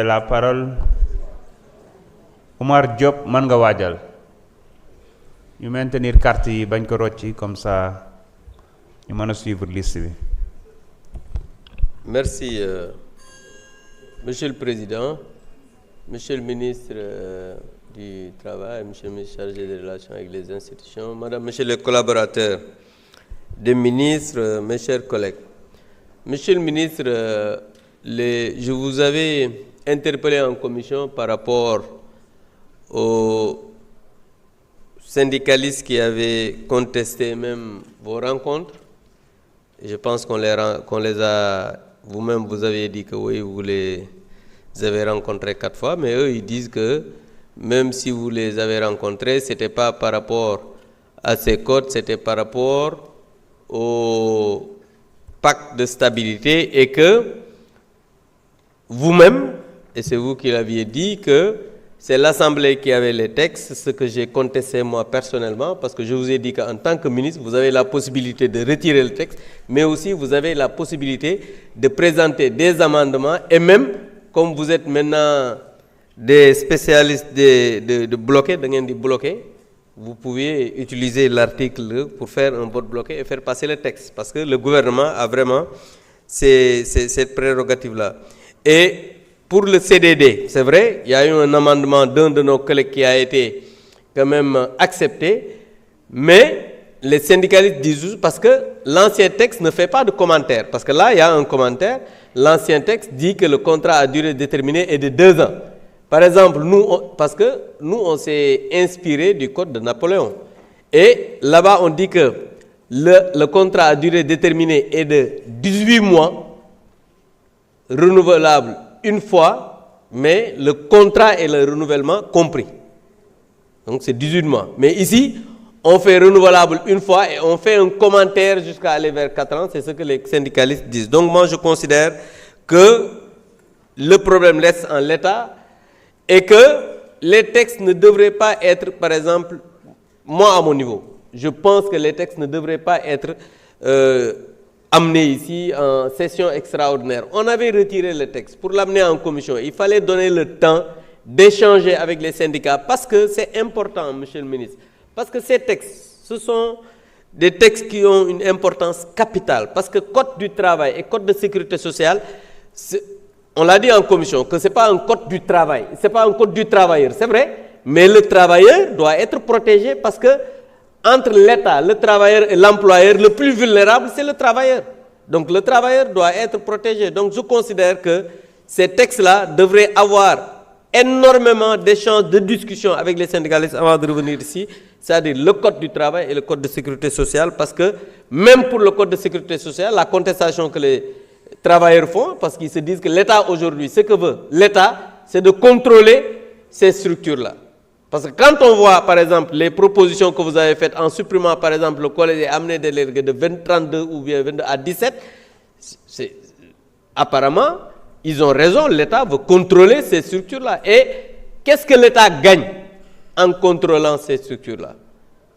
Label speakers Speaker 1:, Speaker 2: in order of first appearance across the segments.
Speaker 1: La parole, Omar Diop, man nga waajal ñu maintenir carte yi bañ ko rocci comme ça ñu mën a suivre liste bi.
Speaker 2: Merci, Monsieur le Président, Monsieur le Ministre du Travail, Monsieur le Ministre chargé des Relations avec les institutions, Madame, Monsieur les collaborateurs des ministres, mes chers collègues. Monsieur le Ministre, je vous avais interpellé en commission par rapport aux syndicalistes qui avaient contesté même vos rencontres. Et je pense qu'on les a, vous-même vous avez dit que oui, vous les avez rencontrés 4 fois, mais eux ils disent que même si vous les avez rencontrés, ce n'était pas par rapport à ces codes, c'était par rapport au pacte de stabilité et que vous-même, et c'est vous qui l'aviez dit, que c'est l'Assemblée qui avait les textes, ce que j'ai contesté moi personnellement, parce que je vous ai dit qu'en tant que ministre, vous avez la possibilité de retirer le texte, mais aussi vous avez la possibilité de présenter des amendements, et même, comme vous êtes maintenant des spécialistes de bloquer, de bloquer, vous pouvez utiliser l'article pour faire un vote bloqué et faire passer le texte, parce que le gouvernement a vraiment cette prérogative-là. Et pour le CDD, c'est vrai, il y a eu un amendement d'un de nos collègues qui a été quand même accepté, mais les syndicalistes disent, parce que l'ancien texte ne fait pas de commentaire, parce que là, il y a un commentaire, l'ancien texte dit que le contrat à durée déterminée est de 2 ans. Par exemple, parce que nous, on s'est inspiré du code de Napoléon. Et là-bas, on dit que le contrat à durée déterminée est de 18 mois, renouvelable une fois, mais le contrat et le renouvellement compris. Donc c'est 18 mois. Mais ici, on fait renouvelable une fois et on fait un commentaire jusqu'à aller vers 4 ans. C'est ce que les syndicalistes disent. Donc moi, je considère que le problème reste en l'état et que les textes ne devraient pas être, par exemple, moi à mon niveau, je pense que les textes ne devraient pas être amenés ici en session extraordinaire. On avait retiré le texte pour l'amener en commission. Il fallait donner le temps d'échanger avec les syndicats parce que c'est important, Monsieur le Ministre. Parce que ces textes, ce sont des textes qui ont une importance capitale. Parce que Code du travail et Code de sécurité sociale, on l'a dit en commission que ce n'est pas un code du travail, ce n'est pas un code du travailleur, c'est vrai, mais le travailleur doit être protégé parce que entre l'État, le travailleur et l'employeur, le plus vulnérable, c'est le travailleur. Donc le travailleur doit être protégé. Donc je considère que ces textes-là devraient avoir énormément d'échanges, de discussions avec les syndicalistes avant de revenir ici, c'est-à-dire le code du travail et le code de sécurité sociale, parce que même pour le code de sécurité sociale, la contestation que les travailleurs font, parce qu'ils se disent que l'État aujourd'hui, ce que veut l'État, c'est de contrôler ces structures-là. Parce que quand on voit, par exemple, les propositions que vous avez faites en supprimant, par exemple, le collège et amené des délégués de 32 ou bien 22 à 17, apparemment, ils ont raison, l'État veut contrôler ces structures-là. Et qu'est-ce que l'État gagne en contrôlant ces structures-là?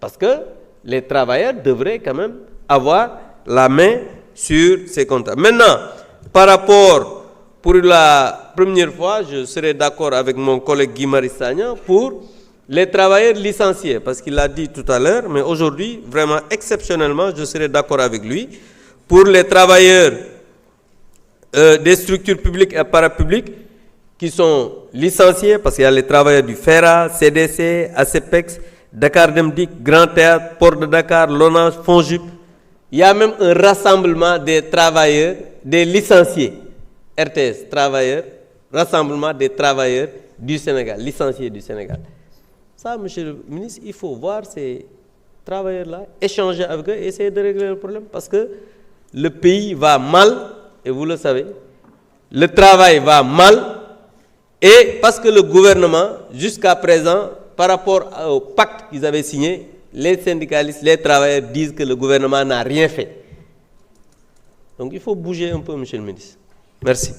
Speaker 2: Parce que les travailleurs devraient quand même avoir la main sur ces contrats. Maintenant, par rapport, pour la première fois, je serai d'accord avec mon collègue Guy Marius Sagna pour les travailleurs licenciés, parce qu'il l'a dit tout à l'heure, mais aujourd'hui, vraiment exceptionnellement, je serai d'accord avec lui. Pour les travailleurs des structures publiques et parapubliques qui sont licenciés, parce qu'il y a les travailleurs du FERA, CDC, ACPEX, Dakar Demdik, Grand Théâtre, Port de Dakar, LONASE, FONGIP. Il y a même un rassemblement des travailleurs, des licenciés, RTS, travailleurs, rassemblement des travailleurs du Sénégal, licenciés du Sénégal. Ça, Monsieur le Ministre, il faut voir ces travailleurs-là, échanger avec eux, essayer de régler le problème, parce que le pays va mal, et vous le savez, le travail va mal, et parce que le gouvernement, jusqu'à présent, par rapport au pacte qu'ils avaient signé, les syndicalistes, les travailleurs disent que le gouvernement n'a rien fait. Donc il faut bouger un peu, Monsieur le Ministre. Merci.